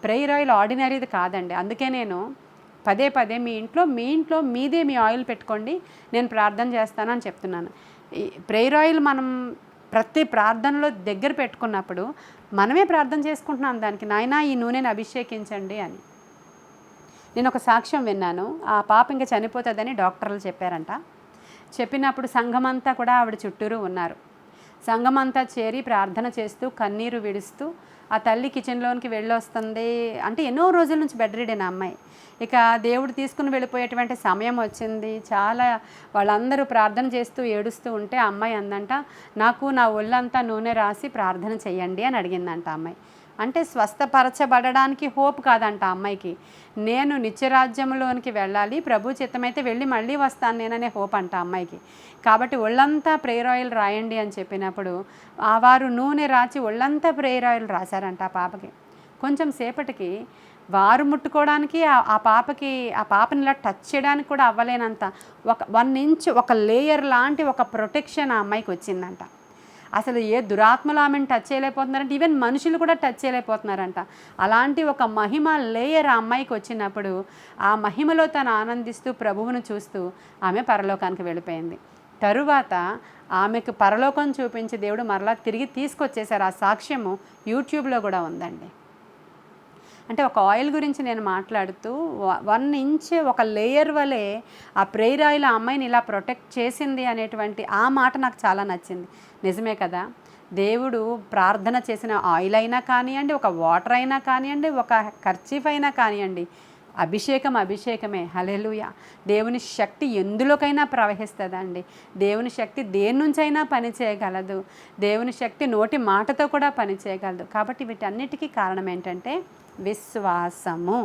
Prayer oil ఆర్డినరీది కాదండి. అందుకే నేను పదే పదే మీ ఇంట్లో మీదే మీ ఆయిల్ పెట్టుకోండి, నేను ప్రార్థన చేస్తానని చెప్తున్నాను. ఈ ప్రేయర్ ఆయిల్ మనం ప్రతి ప్రార్థనలో దగ్గర పెట్టుకున్నప్పుడు మనమే ప్రార్థన చేసుకుంటున్నాం దానికి, నాయనా ఈ నూనెని అభిషేకించండి అని. నేను ఒక సాక్ష్యం విన్నాను. ఆ పాప ఇంకా చనిపోతుందని డాక్టర్లు చెప్పారంట. చెప్పినప్పుడు సంఘమంతా కూడా ఆవిడ చుట్టూరు ఉన్నారు. సంఘమంతా చేరి ప్రార్థన చేస్తూ కన్నీరు విడుస్తూ ఆ తల్లి కిచెన్లోనికి వెళ్ళొస్తుంది. అంటే ఎన్నో రోజుల నుంచి బెడ్ రిడెన్ అమ్మాయి. ఇక దేవుడు తీసుకుని వెళ్ళిపోయేటువంటి సమయం వచ్చింది. చాలా వాళ్ళందరూ ప్రార్థన చేస్తూ ఏడుస్తూ ఉంటే ఆ అమ్మాయి అందంట, నాకు నా ఒళ్ళంతా నూనె రాసి ప్రార్థన చెయ్యండి అని అడిగిందంట అమ్మాయి. అంటే స్వస్థపరచబడడానికి హోప్ కాదంట అమ్మాయికి, నేను నిత్యరాజ్యంలోనికి వెళ్ళాలి, ప్రభు చిత్తమైతే వెళ్ళి మళ్ళీ వస్తాను నేననే హోప్ అంట అమ్మాయికి. కాబట్టి ఒళ్ళంతా ప్రేయర్ ఆయిల్ రాయండి అని చెప్పినప్పుడు వారు నూనె రాచి ఒళ్ళంతా ప్రేయర్ ఆయిల్ రాశారంట ఆ పాపకి. కొంచెం సేపటికి వారు ముట్టుకోవడానికి ఆ పాపని ఇలా టచ్ చేయడానికి కూడా అవ్వలేనంత 1 ఇంచ్ ఒక లేయర్ లాంటి ఒక ప్రొటెక్షన్ ఆ అమ్మాయికి వచ్చిందంట. అసలు ఏ దురాత్మలు ఆమెను టచ్ చేయలేకపోతున్నారంటే ఈవెన్ మనుషులు కూడా టచ్ చేయలేకపోతున్నారంట. అలాంటి ఒక మహిమ లేయర్ ఆ అమ్మాయికి వచ్చినప్పుడు ఆ మహిమలో తను ఆనందిస్తూ ప్రభువును చూస్తూ ఆమె పరలోకానికి వెళ్ళిపోయింది. తరువాత ఆమెకు పరలోకం చూపించి దేవుడు మరలా తిరిగి తీసుకొచ్చేసారు. ఆ సాక్ష్యము యూట్యూబ్లో కూడా ఉందండి. అంటే ఒక ఆయిల్ గురించి నేను మాట్లాడుతూ 1 ఇంచ్ ఒక లేయర్ వలె ఆ ప్రేయర్ ఆయిల్ ఆ అమ్మాయిని ఇలా ప్రొటెక్ట్ చేసింది అనేటువంటి ఆ మాట నాకు చాలా నచ్చింది. నిజమే కదా, దేవుడు ప్రార్థన చేసిన ఆయిల్ అయినా కానివ్వండి, ఒక వాటర్ అయినా కానివ్వండి, ఒక కర్చీఫ్ అయినా కానివ్వండి, అభిషేకమే. హల్లెలూయా. దేవుని శక్తి ఎందులోకైనా ప్రవహిస్తుందండి. దేవుని శక్తి దేని నుంచైనా పని చేయగలదు. దేవుని శక్తి నోటి మాటతో కూడా పని చేయగలదు. కాబట్టి వీటన్నిటికీ కారణం ఏంటంటే విశ్వాసము.